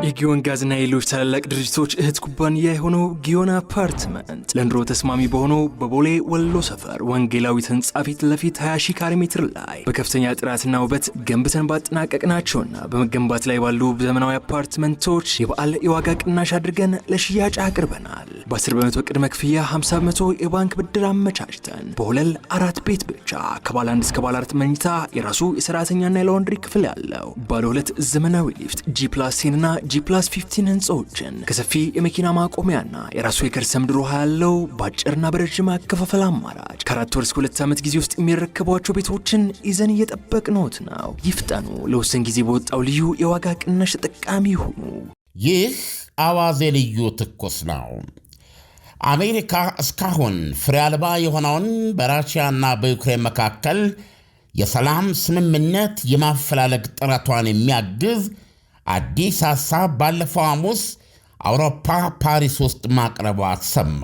የጊዮን ጋዝና የሌሎች ታላላቅ ድርጅቶች እህት ኩባንያ የሆነው ጊዮን አፓርትመንት ለኑሮ ተስማሚ በሆነው በቦሌ ወሎ ሰፈር ወንጌላዊት ህንጻ ፊት ለፊት 20 ሺህ ካሬ ሜትር ላይ በከፍተኛ ጥራትና ውበት ገንብተን ባጠናቀቅናቸውና በመገንባት ላይ ባሉ ዘመናዊ አፓርትመንቶች የበዓል የዋጋ ቅናሽ አድርገን ለሽያጭ አቅርበናል። በ10% ቅድመ ክፍያ 50% የባንክ ብድር አመቻችተን በወለል 4 ቤት ብቻ ከባለ 1 እስከ ባለ 4 መኝታ የራሱ የሰራተኛና የላውንድሪ ክፍል ያለው ባለ 2 ዘመናዊ ሊፍት G+10 እና G+15 ህንጻዎችን ከሰፊ የመኪና ማቆሚያና የራሱ የከርሰ ምድር ውሃ ያለው ባጭርና በረጅም አከፋፈል አማራጭ ከ4 ወር እስከ 2 ዓመት ጊዜ ውስጥ የሚረከቧቸው ቤቶችን ይዘን እየጠበቅነዎት ነው። ይፍጠኑ። ለወሰን ጊዜ በወጣው ልዩ የዋጋ ቅናሽ ተጠቃሚ ይሁኑ። ይህ አዋዜ ልዩ ትኩስ ነው። አሜሪካ እስካሁን ፍሬ አልባ የሆነውን በራሽያና በዩክሬን መካከል የሰላም ስምምነት የማፈላለግ ጥረቷን የሚያግዝ አዲስ ሐሳብ ባለፈው ሐሙስ አውሮፓ ፓሪስ ውስጥ ማቅረቧ ተሰማ።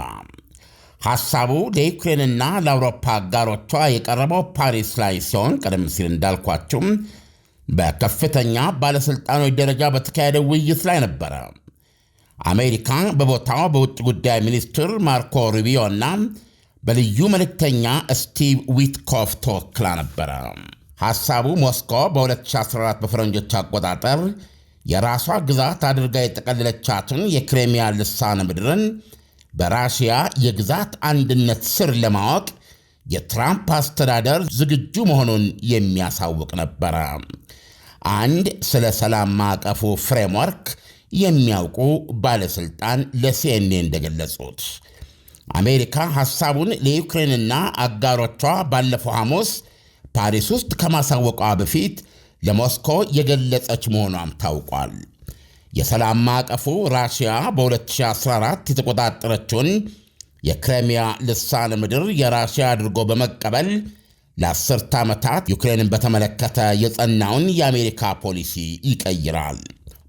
ሐሳቡ ለዩክሬንና ለአውሮፓ አጋሮቿ የቀረበው ፓሪስ ላይ ሲሆን ቀደም ሲል እንዳልኳችሁም በከፍተኛ ባለሥልጣኖች ደረጃ በተካሄደ ውይይት ላይ ነበረ። አሜሪካ በቦታው በውጭ ጉዳይ ሚኒስትር ማርኮ ሩቢዮና በልዩ መልእክተኛ ስቲቭ ዊትኮፍ ተወክላ ነበረ። ሐሳቡ ሞስኮ በ2014 በፈረንጆች አቆጣጠር የራሷ ግዛት አድርጋ የጠቀለለቻትን የክሬሚያ ልሳነ ምድርን በራሽያ የግዛት አንድነት ስር ለማወቅ የትራምፕ አስተዳደር ዝግጁ መሆኑን የሚያሳውቅ ነበረ። አንድ ስለ ሰላም ማዕቀፉ ፍሬምወርክ የሚያውቁ ባለሥልጣን ለሲኤንኤን እንደገለጹት አሜሪካ ሐሳቡን ለዩክሬንና አጋሮቿ ባለፈው ሐሙስ ፓሪስ ውስጥ ከማሳወቋ በፊት ለሞስኮ የገለጸች መሆኗም ታውቋል። የሰላም ማዕቀፉ ራሽያ በ2014 የተቆጣጠረችውን የክሬሚያ ልሳነ ምድር የራሽያ አድርጎ በመቀበል ለ10 ዓመታት ዩክሬንን በተመለከተ የጸናውን የአሜሪካ ፖሊሲ ይቀይራል።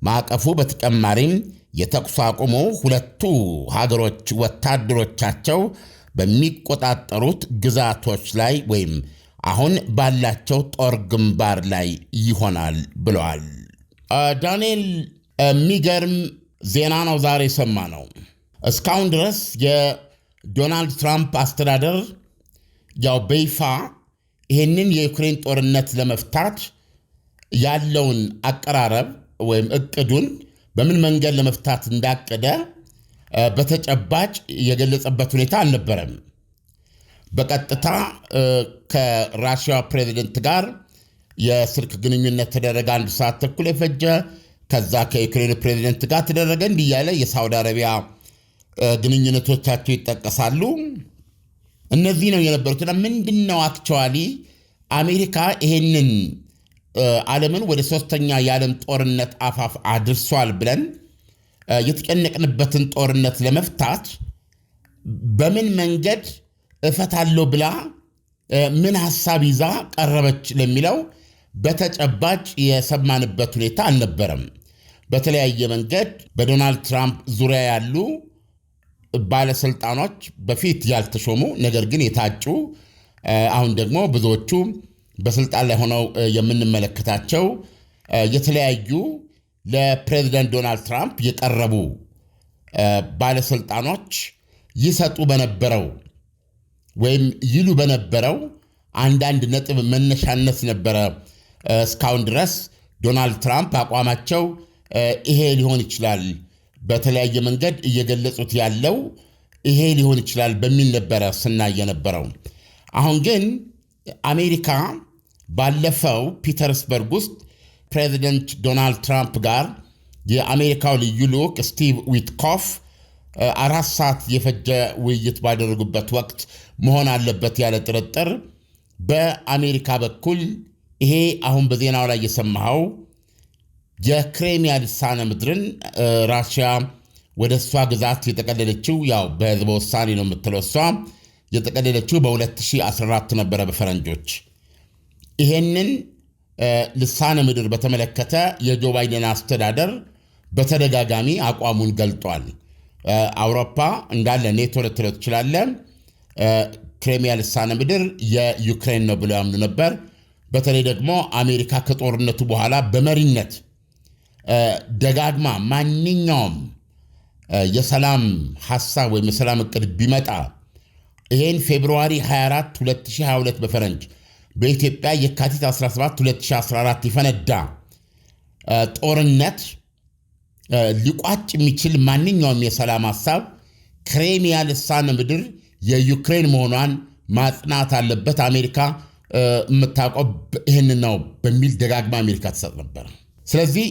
ማዕቀፉ በተጨማሪም የተኩስ አቁሙ ሁለቱ ሀገሮች ወታደሮቻቸው በሚቆጣጠሩት ግዛቶች ላይ ወይም አሁን ባላቸው ጦር ግንባር ላይ ይሆናል ብለዋል። ዳንኤል፣ የሚገርም ዜና ነው ዛሬ ሰማ ነው። እስካሁን ድረስ የዶናልድ ትራምፕ አስተዳደር ያው በይፋ ይህንን የዩክሬን ጦርነት ለመፍታት ያለውን አቀራረብ ወይም እቅዱን በምን መንገድ ለመፍታት እንዳቀደ በተጨባጭ የገለጸበት ሁኔታ አልነበረም። በቀጥታ ከራሽያ ፕሬዚደንት ጋር የስልክ ግንኙነት ተደረገ፣ 1 ሰዓት ተኩል የፈጀ። ከዛ ከዩክሬን ፕሬዚደንት ጋር ተደረገ። እንዲህ ያለ የሳውዲ አረቢያ ግንኙነቶቻቸው ይጠቀሳሉ። እነዚህ ነው የነበሩትና ምንድነው አክቹዋሊ አሜሪካ ይሄንን ዓለምን ወደ 3ኛ የዓለም ጦርነት አፋፍ አድርሷል ብለን የተጨነቅንበትን ጦርነት ለመፍታት በምን መንገድ እፈታለሁ ብላ ምን ሐሳብ ይዛ ቀረበች ለሚለው በተጨባጭ የሰማንበት ሁኔታ አልነበረም። በተለያየ መንገድ በዶናልድ ትራምፕ ዙሪያ ያሉ ባለሥልጣኖች በፊት ያልተሾሙ ነገር ግን የታጩ አሁን ደግሞ ብዙዎቹ በስልጣን ላይ ሆነው የምንመለከታቸው የተለያዩ ለፕሬዚደንት ዶናልድ ትራምፕ የቀረቡ ባለሥልጣኖች ይሰጡ በነበረው ወይም ይሉ በነበረው አንዳንድ ነጥብ መነሻነት ነበረ እስካሁን ድረስ ዶናልድ ትራምፕ አቋማቸው ይሄ ሊሆን ይችላል፣ በተለያየ መንገድ እየገለጹት ያለው ይሄ ሊሆን ይችላል በሚል ነበረ ስናይ የነበረው። አሁን ግን አሜሪካ ባለፈው ፒተርስበርግ ውስጥ ፕሬዚደንት ዶናልድ ትራምፕ ጋር የአሜሪካው ልዩ ልዑክ ስቲቭ ዊትኮፍ 4 ሰዓት የፈጀ ውይይት ባደረጉበት ወቅት መሆን አለበት ያለ ጥርጥር በአሜሪካ በኩል ይሄ አሁን በዜናው ላይ የሰማኸው የክሬሚያ ልሳነ ምድርን ራሽያ ወደ እሷ ግዛት የጠቀለለችው ያው በህዝበ ውሳኔ ነው የምትለው እሷ የጠቀለለችው በ2014 ነበረ በፈረንጆች። ይሄንን ልሳነ ምድር በተመለከተ የጆ ባይደን አስተዳደር በተደጋጋሚ አቋሙን ገልጧል። አውሮፓ እንዳለ ኔቶ ልትለው ትችላለህ፣ ክሬሚያ ልሳነ ምድር የዩክሬን ነው ብለው ያምኑ ነበር። በተለይ ደግሞ አሜሪካ ከጦርነቱ በኋላ በመሪነት ደጋግማ ማንኛውም የሰላም ሐሳብ ወይም የሰላም እቅድ ቢመጣ ይሄን ፌብሩዋሪ 24 2022 በፈረንጅ በኢትዮጵያ የካቲት 17 2014 ይፈነዳ ጦርነት ሊቋጭ የሚችል ማንኛውም የሰላም ሐሳብ ክሬሚያ ልሳነ ምድር የዩክሬን መሆኗን ማጽናት አለበት። አሜሪካ የምታውቀው ይህን ነው በሚል ደጋግማ አሜሪካ ትሰጥ ነበር። ስለዚህ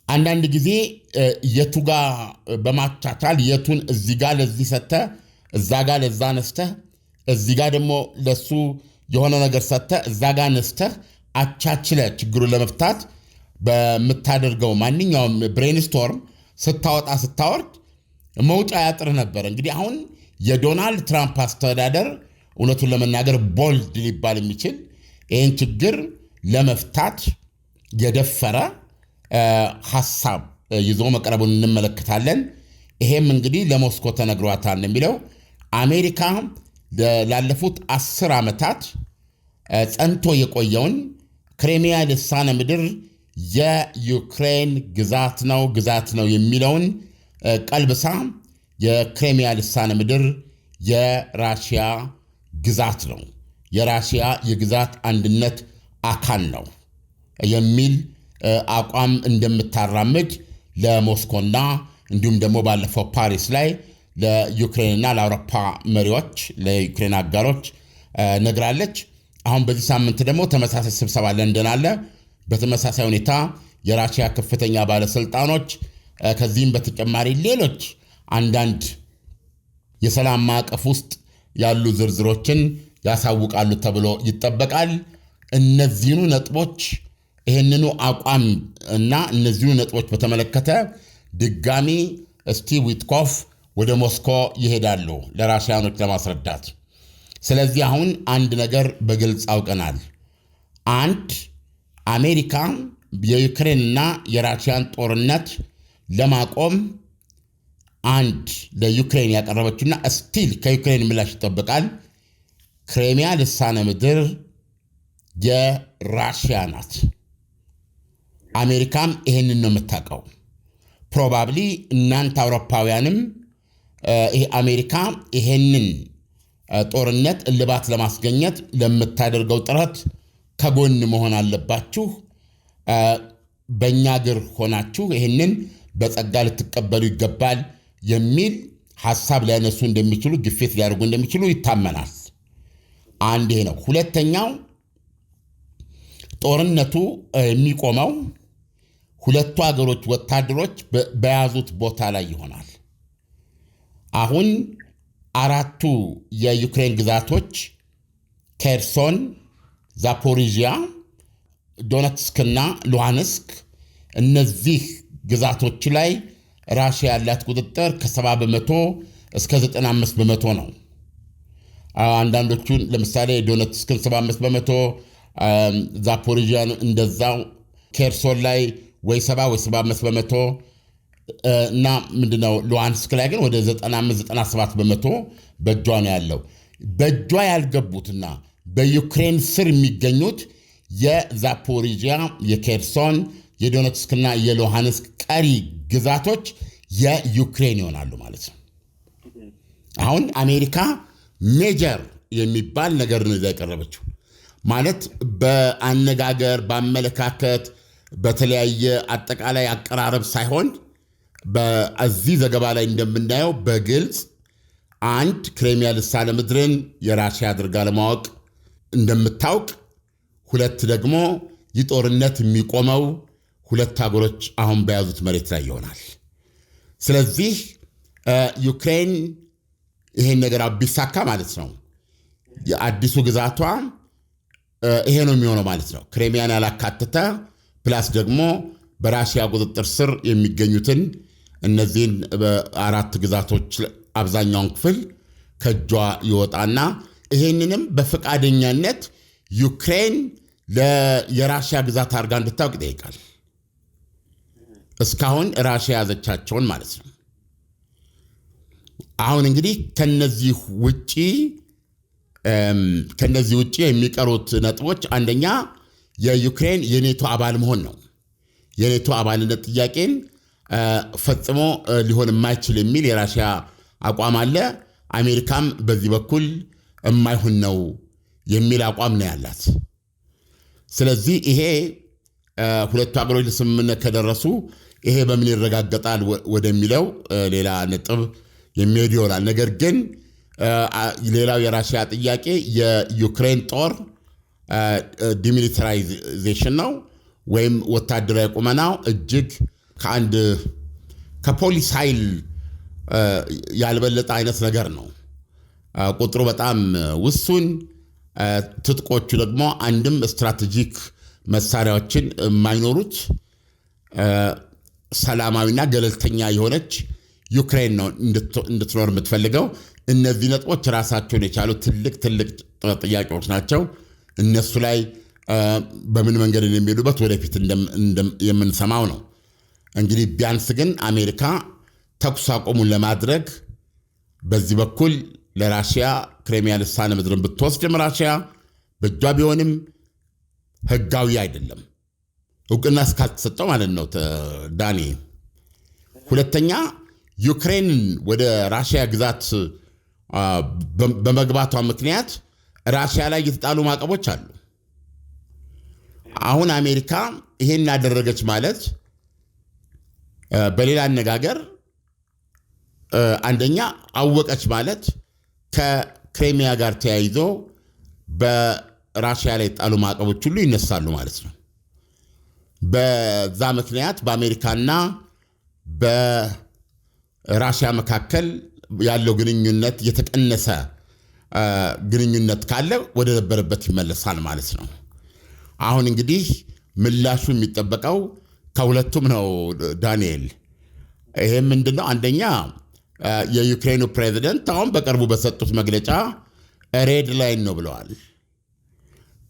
አንዳንድ ጊዜ የቱ ጋር በማቻቻል የቱን እዚህ ጋር ለዚህ ሰጥተህ እዛ ጋር ለዛ ነስተህ እዚህ ጋር ደግሞ ለሱ የሆነ ነገር ሰጥተህ እዛ ጋር ነስተህ አቻችለህ ችግሩን ለመፍታት በምታደርገው ማንኛውም ብሬንስቶርም ስታወጣ ስታወርድ መውጫ ያጥር ነበር። እንግዲህ አሁን የዶናልድ ትራምፕ አስተዳደር እውነቱን ለመናገር ቦልድ ሊባል የሚችል ይህን ችግር ለመፍታት የደፈረ ሐሳብ ይዞ መቅረቡን እንመለከታለን። ይሄም እንግዲህ ለሞስኮ ተነግሯታል የሚለው አሜሪካ ላለፉት 10 ዓመታት ጸንቶ የቆየውን ክሬሚያ ልሳነ ምድር የዩክሬን ግዛት ነው የሚለውን ቀልብሳ የክሬሚያ ልሳነ ምድር የራሽያ ግዛት ነው፣ የራሽያ የግዛት አንድነት አካል ነው የሚል አቋም እንደምታራምድ ለሞስኮና እንዲሁም ደግሞ ባለፈው ፓሪስ ላይ ለዩክሬንና ለአውሮፓ መሪዎች ለዩክሬን አጋሮች ነግራለች። አሁን በዚህ ሳምንት ደግሞ ተመሳሳይ ስብሰባ ለንደን አለ። በተመሳሳይ ሁኔታ የራሽያ ከፍተኛ ባለስልጣኖች ከዚህም በተጨማሪ ሌሎች አንዳንድ የሰላም ማዕቀፍ ውስጥ ያሉ ዝርዝሮችን ያሳውቃሉ ተብሎ ይጠበቃል። እነዚህኑ ነጥቦች ይህንኑ አቋም እና እነዚህኑ ነጥቦች በተመለከተ ድጋሚ ስቲቭ ዊትኮፍ ወደ ሞስኮ ይሄዳሉ ለራሽያኖች ለማስረዳት። ስለዚህ አሁን አንድ ነገር በግልጽ አውቀናል። አንድ አሜሪካ የዩክሬንና የራሽያን ጦርነት ለማቆም አንድ ለዩክሬን ያቀረበችውና ስቲል ከዩክሬን ምላሽ ይጠበቃል። ክሬሚያ ልሳነ ምድር የራሽያ ናት። አሜሪካም ይሄንን ነው የምታውቀው። ፕሮባብሊ እናንተ አውሮፓውያንም አሜሪካ ይሄንን ጦርነት እልባት ለማስገኘት ለምታደርገው ጥረት ከጎን መሆን አለባችሁ። በእኛ እግር ሆናችሁ ይሄንን በጸጋ ልትቀበሉ ይገባል የሚል ሐሳብ ሊያነሱ እንደሚችሉ፣ ግፊት ሊያደርጉ እንደሚችሉ ይታመናል። አንድ ይሄ ነው። ሁለተኛው ጦርነቱ የሚቆመው ሁለቱ ሀገሮች ወታደሮች በያዙት ቦታ ላይ ይሆናል። አሁን 4ቱ የዩክሬን ግዛቶች ኬርሶን፣ ዛፖሪዥያ፣ ዶነትስክና ሉሃንስክ እነዚህ ግዛቶች ላይ ራሽያ ያላት ቁጥጥር ከ70 በመቶ እስከ 95 በመቶ ነው። አንዳንዶቹን ለምሳሌ ዶነትስክን 75 በመቶ፣ ዛፖሪዥያን እንደዛው፣ ኬርሶን ላይ ወይ 70 ወይ 75 በመቶ እና ምንድነው ሉሃንስክ ላይ ግን ወደ 95-97 በመቶ በእጇ ነው ያለው። በእጇ ያልገቡትና በዩክሬን ስር የሚገኙት የዛፖሪዥያ፣ የኬርሶን፣ የዶነትስክና የሉሃንስክ ቀሪ ግዛቶች የዩክሬን ይሆናሉ ማለት ነው። አሁን አሜሪካ ሜጀር የሚባል ነገር ነው ያቀረበችው። ማለት በአነጋገር በአመለካከት በተለያየ አጠቃላይ አቀራረብ ሳይሆን በዚህ ዘገባ ላይ እንደምናየው በግልጽ አንድ ክሬሚያ ልሳነ ምድርን የራሽያ አድርጋ ለማወቅ እንደምታውቅ፣ ሁለት ደግሞ ይህ ጦርነት የሚቆመው ሁለት ሀገሮች አሁን በያዙት መሬት ላይ ይሆናል። ስለዚህ ዩክሬን ይሄን ነገር ቢሳካ ማለት ነው የአዲሱ ግዛቷ ይሄ ነው የሚሆነው ማለት ነው። ክሬሚያን ያላካተተ ፕላስ ደግሞ በራሽያ ቁጥጥር ስር የሚገኙትን እነዚህን 4 ግዛቶች አብዛኛውን ክፍል ከእጇ ይወጣና ይሄንንም በፈቃደኛነት ዩክሬን የራሽያ ግዛት አድርጋ እንድታውቅ ይጠይቃል። እስካሁን ራሽያ ያዘቻቸውን ማለት ነው። አሁን እንግዲህ ከነዚህ ውጪ የሚቀሩት ነጥቦች አንደኛ የዩክሬን የኔቶ አባል መሆን ነው። የኔቶ አባልነት ጥያቄን ፈጽሞ ሊሆን የማይችል የሚል የራሽያ አቋም አለ። አሜሪካም በዚህ በኩል የማይሆን ነው የሚል አቋም ነው ያላት። ስለዚህ ይሄ ሁለቱ ሀገሮች ለስምምነት ከደረሱ ይሄ በምን ይረጋገጣል ወደሚለው ሌላ ነጥብ የሚሄድ ይሆናል። ነገር ግን ሌላው የራሽያ ጥያቄ የዩክሬን ጦር ዲሚሊታራይዜሽን ነው ወይም ወታደራዊ ቁመናው እጅግ ከፖሊስ ኃይል ያልበለጠ አይነት ነገር ነው። ቁጥሩ በጣም ውሱን፣ ትጥቆቹ ደግሞ አንድም ስትራቴጂክ መሳሪያዎችን የማይኖሩት ሰላማዊና ገለልተኛ የሆነች ዩክሬን ነው እንድትኖር የምትፈልገው። እነዚህ ነጥቦች ራሳቸውን የቻሉ ትልቅ ጥያቄዎች ናቸው። እነሱ ላይ በምን መንገድ የሚሄዱበት ወደፊት የምንሰማው ነው። እንግዲህ ቢያንስ ግን አሜሪካ ተኩስ አቁሙን ለማድረግ በዚህ በኩል ለራሽያ ክሬሚያ ልሳነ ምድርን ብትወስድም ራሽያ በእጇ ቢሆንም ህጋዊ አይደለም፣ እውቅና እስካልተሰጠው ማለት ነው ዳኒ። ሁለተኛ ዩክሬንን ወደ ራሽያ ግዛት በመግባቷ ምክንያት ራሽያ ላይ የተጣሉ ማዕቀቦች አሉ። አሁን አሜሪካ ይሄን ያደረገች ማለት በሌላ አነጋገር አንደኛ አወቀች ማለት ከክሬሚያ ጋር ተያይዞ በራሽያ ላይ የተጣሉ ማዕቀቦች ሁሉ ይነሳሉ ማለት ነው። በዛ ምክንያት በአሜሪካና በራሽያ መካከል ያለው ግንኙነት የተቀነሰ ግንኙነት ካለ ወደ ነበረበት ይመለሳል ማለት ነው። አሁን እንግዲህ ምላሹ የሚጠበቀው ከሁለቱም ነው ዳንኤል። ይሄ ምንድነው? አንደኛ የዩክሬኑ ፕሬዚደንት አሁን በቅርቡ በሰጡት መግለጫ ሬድ ላይን ነው ብለዋል።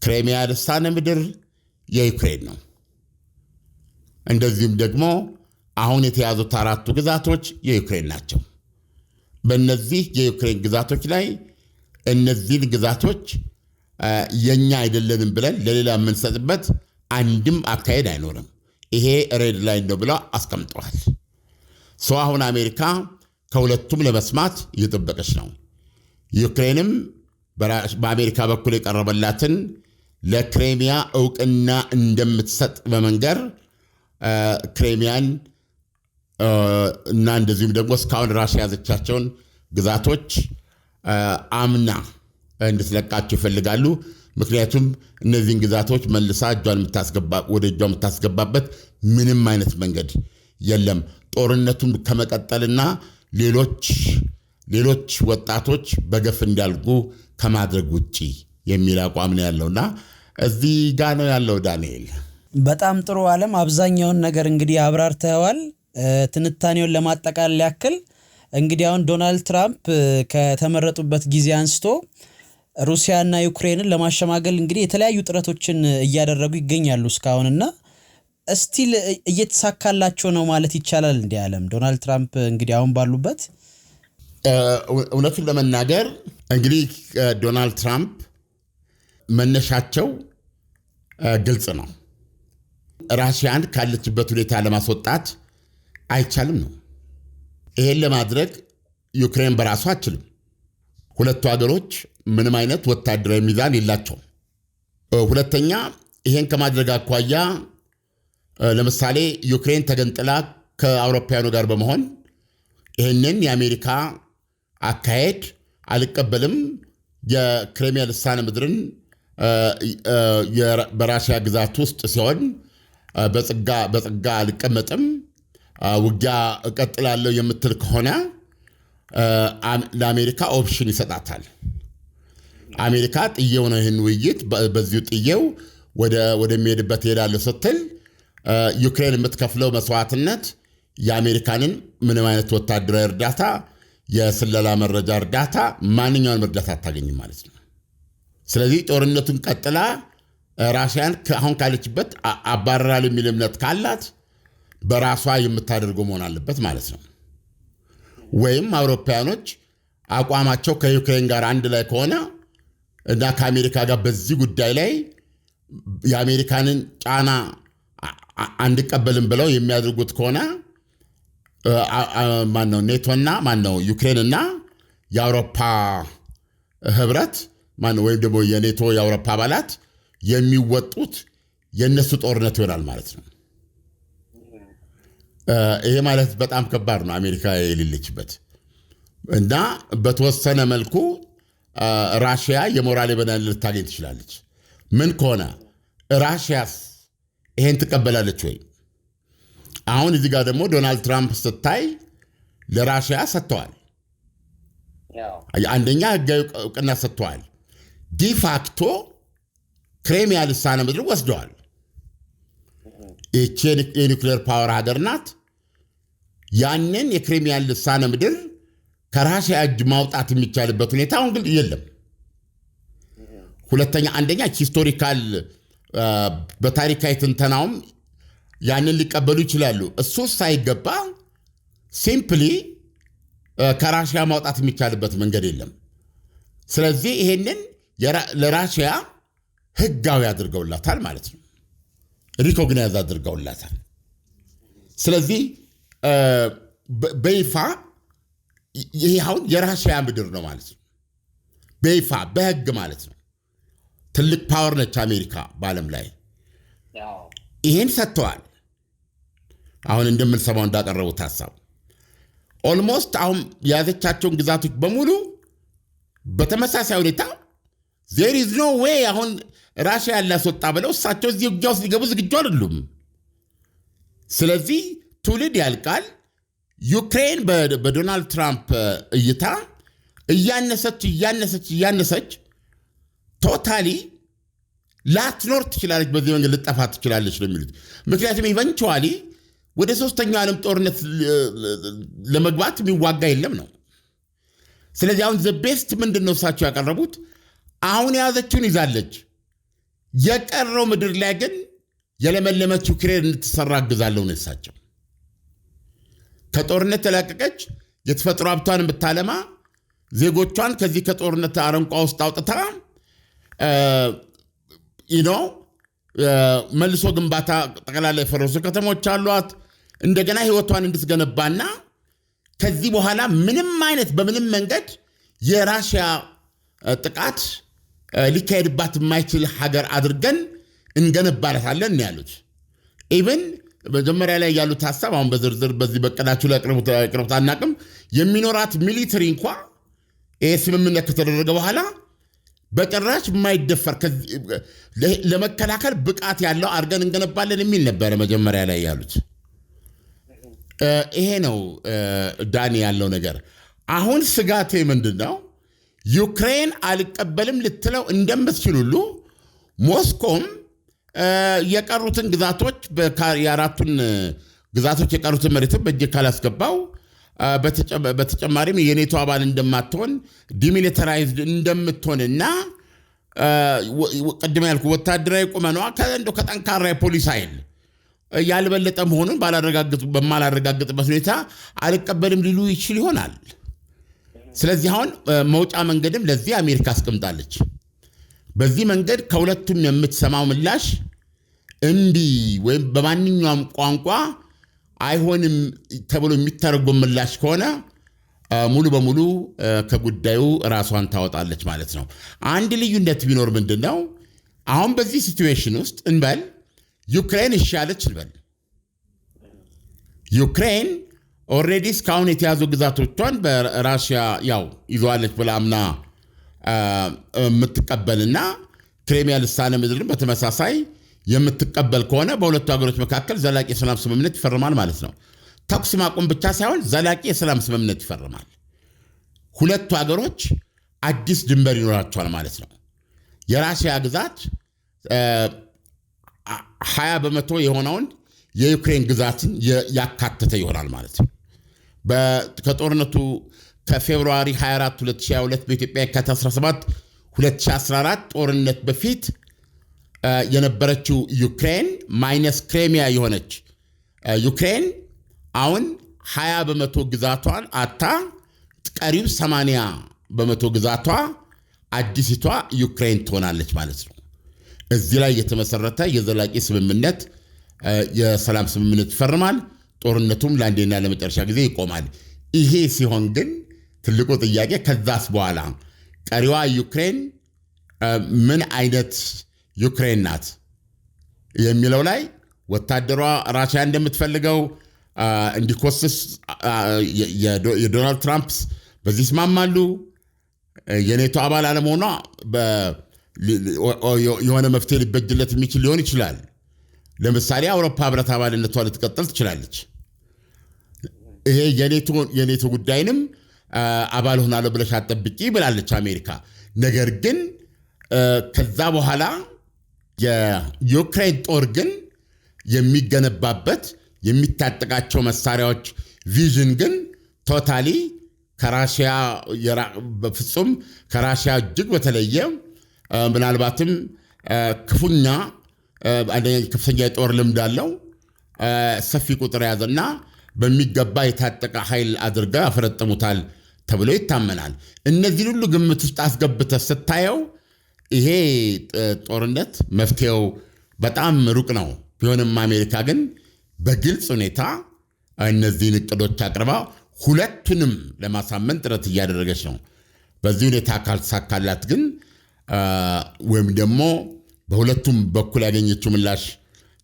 ክሬሚያ ልሳነ ምድር የዩክሬን ነው። እንደዚሁም ደግሞ አሁን የተያዙት 4ቱ ግዛቶች የዩክሬን ናቸው። በእነዚህ የዩክሬን ግዛቶች ላይ እነዚህን ግዛቶች የኛ አይደለንም ብለን ለሌላ የምንሰጥበት አንድም አካሄድ አይኖርም። ይሄ ሬድ ላይን ነው ብለው አስቀምጠዋል። አሁን አሜሪካ ከሁለቱም ለመስማት እየጠበቀች ነው። ዩክሬንም በአሜሪካ በኩል የቀረበላትን ለክሬሚያ እውቅና እንደምትሰጥ በመንገር ክሬሚያን እና እንደዚሁም ደግሞ እስካሁን ራሽያ ያዘቻቸውን ግዛቶች አምና እንድትለቃቸው ይፈልጋሉ። ምክንያቱም እነዚህን ግዛቶች መልሳ ወደ እጇ የምታስገባበት ምንም አይነት መንገድ የለም። ጦርነቱን ከመቀጠልና ሌሎች ወጣቶች በገፍ እንዲያልቁ ከማድረግ ውጭ የሚል አቋም ነው ያለውና እዚህ ጋ ነው ያለው። ዳንኤል በጣም ጥሩ ዓለም አብዛኛውን ነገር እንግዲህ አብራርተዋል። ትንታኔውን ለማጠቃለል ያክል እንግዲህ አሁን ዶናልድ ትራምፕ ከተመረጡበት ጊዜ አንስቶ ሩሲያና ዩክሬንን ለማሸማገል እንግዲህ የተለያዩ ጥረቶችን እያደረጉ ይገኛሉ እስካሁንና ስቲል እየተሳካላቸው ነው ማለት ይቻላል። እንዴ ዓለም ዶናልድ ትራምፕ እንግዲህ አሁን ባሉበት እውነቱን ለመናገር እንግዲህ ዶናልድ ትራምፕ መነሻቸው ግልጽ ነው። ራሽያን ካለችበት ሁኔታ ለማስወጣት አይቻልም ነው። ይሄን ለማድረግ ዩክሬን በራሷ አትችልም። ሁለቱ ሀገሮች ምንም አይነት ወታደራዊ ሚዛን የላቸውም። ሁለተኛ ይሄን ከማድረግ አኳያ ለምሳሌ ዩክሬን ተገንጥላ ከአውሮፓውያኑ ጋር በመሆን ይህንን የአሜሪካ አካሄድ አልቀበልም፣ የክሬሚያ ልሳነ ምድርን በራሽያ ግዛት ውስጥ ሲሆን በጽጋ አልቀመጥም፣ ውጊያ እቀጥላለሁ የምትል ከሆነ ለአሜሪካ ኦፕሽን ይሰጣታል። አሜሪካ ጥየው ነው ይህን ውይይት በዚሁ ጥየው ወደሚሄድበት ሄዳለሁ ስትል ዩክሬን የምትከፍለው መስዋዕትነት የአሜሪካንን ምንም አይነት ወታደራዊ እርዳታ፣ የስለላ መረጃ እርዳታ፣ ማንኛውንም እርዳታ አታገኝም ማለት ነው። ስለዚህ ጦርነቱን ቀጥላ ራሽያን አሁን ካለችበት አባረራል የሚል እምነት ካላት በራሷ የምታደርገው መሆን አለበት ማለት ነው። ወይም አውሮፓውያኖች አቋማቸው ከዩክሬን ጋር አንድ ላይ ከሆነ እና ከአሜሪካ ጋር በዚህ ጉዳይ ላይ የአሜሪካንን ጫና አንቀበልም ብለው የሚያደርጉት ከሆነ ማነው ኔቶና ማነው ዩክሬንና የአውሮፓ ህብረት ማነው ወይም ደግሞ የኔቶ የአውሮፓ አባላት የሚወጡት የነሱ ጦርነት ይሆናል ማለት ነው። ይሄ ማለት በጣም ከባድ ነው አሜሪካ የሌለችበት እና በተወሰነ መልኩ ራሽያ የሞራል የበላይነት ልታገኝ ትችላለች። ምን ከሆነ ራሽያስ ይሄን ትቀበላለች ወይ? አሁን እዚህ ጋር ደግሞ ዶናልድ ትራምፕ ስታይ ለራሽያ ሰጥተዋል። አንደኛ ህጋዊ እውቅና ሰጥተዋል። ዲፋክቶ ክሬሚያ ልሳነ ምድር ወስደዋል። ይህች የኒውክሌር ፓወር ሀገር ናት። ያንን የክሬሚያን ልሳነ ምድር ከራሽያ እጅ ማውጣት የሚቻልበት ሁኔታ አሁን ግን የለም። ሁለተኛ አንደኛ ሂስቶሪካል በታሪካዊ ትንተናውም ያንን ሊቀበሉ ይችላሉ። እሱ ሳይገባ ሲምፕሊ ከራሽያ ማውጣት የሚቻልበት መንገድ የለም። ስለዚህ ይሄንን ለራሽያ ህጋዊ አድርገውላታል ማለት ነው። ሪኮግናይዝ አድርገውላታል። ስለዚህ በይፋ ይሄ አሁን የራሽያ ምድር ነው ማለት ነው። በይፋ በህግ ማለት ነው። ትልቅ ፓወር ነች አሜሪካ በዓለም ላይ። ይሄን ሰጥተዋል። አሁን እንደምንሰማው እንዳቀረቡት ሐሳብ ኦልሞስት አሁን የያዘቻቸውን ግዛቶች በሙሉ በተመሳሳይ ሁኔታ there is no way አሁን ራሽያ ያላስወጣ ብለው እሳቸው እዚህ ውጊያ ውስጥ ሊገቡ ዝግጁ አይደሉም። ስለዚህ ትውልድ ያልቃል። ዩክሬን በዶናልድ ትራምፕ እይታ እያነሰች ቶታሊ ላትኖር ትችላለች፣ በዚህ መንገድ ልጠፋ ትችላለች ነው የሚሉት። ምክንያቱም ኢቨንቹዋሊ ወደ ሶስተኛው ዓለም ጦርነት ለመግባት የሚዋጋ የለም ነው። ስለዚህ አሁን ዘቤስት ምንድን ነው እሳቸው ያቀረቡት? አሁን የያዘችውን ይዛለች፣ የቀረው ምድር ላይ ግን የለመለመች ዩክሬን እንድትሰራ አግዛለሁ ነው እሳቸው። ከጦርነት ተላቀቀች፣ የተፈጥሮ ሀብቷን የምታለማ ዜጎቿን ከዚህ ከጦርነት አረንቋ ውስጥ አውጥታ መልሶ ግንባታ ጠቅላላ የፈረሱ ከተሞች አሏት፣ እንደገና ህይወቷን እንድትገነባና ከዚህ በኋላ ምንም አይነት በምንም መንገድ የራሽያ ጥቃት ሊካሄድባት የማይችል ሀገር አድርገን እንገነባላታለን ነው ያሉት። ኢቭን መጀመሪያ ላይ ያሉት ሐሳብ አሁን በዝርዝር በዚህ በቀዳችሁ ላይ ቅርብት አናቅም የሚኖራት ሚሊተሪ እንኳ ይሄ ስምምነት ከተደረገ በኋላ በጭራሽ የማይደፈር ለመከላከል ብቃት ያለው አድርገን እንገነባለን የሚል ነበረ መጀመሪያ ላይ ያሉት። ይሄ ነው ዳኒ ያለው ነገር። አሁን ስጋቴ ምንድን ነው? ዩክሬን አልቀበልም ልትለው እንደምትችል ሁሉ ሞስኮም የቀሩትን ግዛቶች የአራቱን ግዛቶች የቀሩትን መሬትን በእጅ ካላስገባው በተጨማሪም የኔቶ አባል እንደማትሆን ዲሚሊታራይዝድ እንደምትሆንና ቅድም ያልኩ ወታደራዊ ቁመኗ ከጠንካራ የፖሊስ ኃይል ያልበለጠ መሆኑን በማላረጋግጥበት ሁኔታ አልቀበልም ሊሉ ይችል ይሆናል። ስለዚህ አሁን መውጫ መንገድም ለዚህ አሜሪካ አስቀምጣለች። በዚህ መንገድ ከሁለቱም የምትሰማው ምላሽ እንዲህ ወይም በማንኛውም ቋንቋ አይሆንም ተብሎ የሚተረጎም ምላሽ ከሆነ ሙሉ በሙሉ ከጉዳዩ ራሷን ታወጣለች ማለት ነው። አንድ ልዩነት ቢኖር ምንድን ነው? አሁን በዚህ ሲቹዌሽን ውስጥ እንበል ዩክሬን ይሻለች እንበል። ዩክሬን ኦልሬዲ እስካሁን የተያዙ ግዛቶቿን በራሽያ ያው ይዘዋለች ብላ አምና የምትቀበልና ክሬሚያ ልሳነ ምድርን በተመሳሳይ የምትቀበል ከሆነ በሁለቱ ሀገሮች መካከል ዘላቂ የሰላም ስምምነት ይፈርማል ማለት ነው። ተኩስ ማቆም ብቻ ሳይሆን ዘላቂ የሰላም ስምምነት ይፈርማል። ሁለቱ ሀገሮች አዲስ ድንበር ይኖራቸዋል ማለት ነው። የራሽያ ግዛት 20% የሆነውን የዩክሬን ግዛትን ያካተተ ይሆናል ማለት ነው። ከጦርነቱ ከፌብሩዋሪ 24 2022 በኢትዮጵያ የካቲት 17 2014 ጦርነት በፊት የነበረችው ዩክሬን ማይነስ ክሬሚያ የሆነች ዩክሬን አሁን 20% ግዛቷን አታ ቀሪው 80% ግዛቷ አዲሲቷ ዩክሬን ትሆናለች ማለት ነው። እዚህ ላይ የተመሰረተ የዘላቂ ስምምነት የሰላም ስምምነት ይፈርማል። ጦርነቱም ለአንዴና ለመጨረሻ ጊዜ ይቆማል። ይሄ ሲሆን ግን ትልቁ ጥያቄ ከዛስ በኋላ ቀሪዋ ዩክሬን ምን አይነት ዩክሬን ናት የሚለው ላይ ወታደሯ ራሽያ እንደምትፈልገው እንዲኮስስ የዶናልድ ትራምፕ በዚህ ይስማማሉ። የኔቶ አባል አለመሆኗ የሆነ መፍትሄ ሊበጅለት የሚችል ሊሆን ይችላል። ለምሳሌ አውሮፓ ህብረት አባልነቷ ልትቀጥል ትችላለች። ይሄ የኔቶ ጉዳይንም አባል ሆናለሁ ብለሽ አትጠብቂ ብላለች አሜሪካ። ነገር ግን ከዛ በኋላ የዩክሬን ጦር ግን የሚገነባበት የሚታጠቃቸው መሳሪያዎች ቪዥን ግን ቶታሊ ከራሽያ በፍጹም ከራሽያ እጅግ በተለየ ምናልባትም ክፉኛ ከፍተኛ የጦር ልምድ አለው ሰፊ ቁጥር ያዘና በሚገባ የታጠቀ ኃይል አድርገው ያፈረጥሙታል ተብሎ ይታመናል። እነዚህ ሁሉ ግምት ውስጥ አስገብተህ ስታየው ይሄ ጦርነት መፍትሄው በጣም ሩቅ ነው። ቢሆንም አሜሪካ ግን በግልጽ ሁኔታ እነዚህን እቅዶች አቅርባ ሁለቱንም ለማሳመን ጥረት እያደረገች ነው። በዚህ ሁኔታ ካልተሳካላት ግን ወይም ደግሞ በሁለቱም በኩል ያገኘችው ምላሽ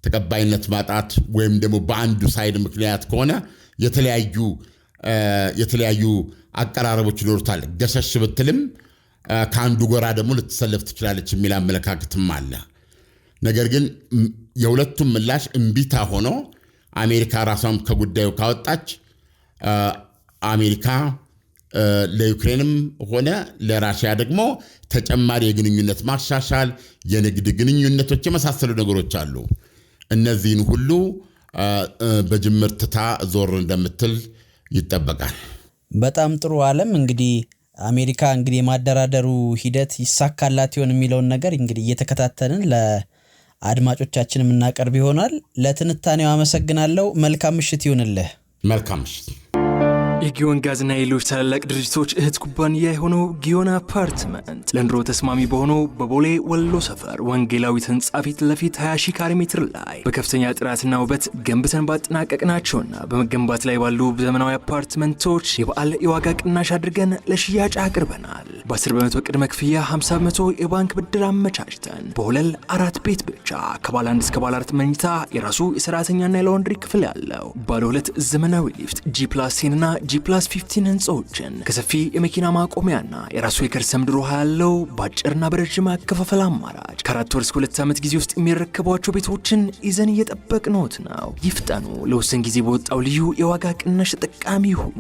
ተቀባይነት ማጣት ወይም ደግሞ በአንዱ ሳይድ ምክንያት ከሆነ የተለያዩ አቀራረቦች ይኖሩታል። ገሸሽ ብትልም ከአንዱ ጎራ ደግሞ ልትሰለፍ ትችላለች የሚል አመለካከትም አለ። ነገር ግን የሁለቱም ምላሽ እምቢታ ሆኖ አሜሪካ ራሷም ከጉዳዩ ካወጣች አሜሪካ ለዩክሬንም ሆነ ለራሽያ ደግሞ ተጨማሪ የግንኙነት ማሻሻል፣ የንግድ ግንኙነቶች የመሳሰሉ ነገሮች አሉ። እነዚህን ሁሉ በጅምር ትታ ዞር እንደምትል ይጠበቃል። በጣም ጥሩ ዓለም። እንግዲህ አሜሪካ እንግዲህ የማደራደሩ ሂደት ይሳካላት ይሆን የሚለውን ነገር እንግዲህ እየተከታተልን ለአድማጮቻችን የምናቀርብ ይሆናል። ለትንታኔው አመሰግናለሁ። መልካም ምሽት ይሁንልህ። መልካም ምሽት። የጊዮን ጋዝና የሌሎች ታላላቅ ድርጅቶች እህት ኩባንያ የሆነው ጊዮን አፓርትመንት ለኑሮ ተስማሚ በሆነው በቦሌ ወሎ ሰፈር ወንጌላዊት ህንጻ ፊት ለፊት 20 ሺህ ካሬ ሜትር ላይ በከፍተኛ ጥራትና ውበት ገንብተን ባጠናቀቅናቸውና በመገንባት ላይ ባሉ ዘመናዊ አፓርትመንቶች የበዓል የዋጋ ቅናሽ አድርገን ለሽያጭ አቅርበናል። በ10 በመቶ ቅድመ ክፍያ 50 በመቶ የባንክ ብድር አመቻችተን በወለል 4 ቤት ብቻ ከባለ 1 እስከ ባለ 4 መኝታ የራሱ የሰራተኛና የላውንድሪ ክፍል ያለው ባለ 2 ዘመናዊ ሊፍት G+10 እና G+15 ህንጻዎችን ከሰፊ የመኪና ማቆሚያና የራሱ የከርሰ ምድር ውሃ ያለው በአጭርና በረጅም አከፋፈል አማራጭ ከ4 ወር እስከ 2 ዓመት ጊዜ ውስጥ የሚረከቧቸው ቤቶችን ይዘን እየጠበቅነዎት ነው። ይፍጠኑ። ለውስን ጊዜ በወጣው ልዩ የዋጋ ቅናሽ ተጠቃሚ ይሁኑ።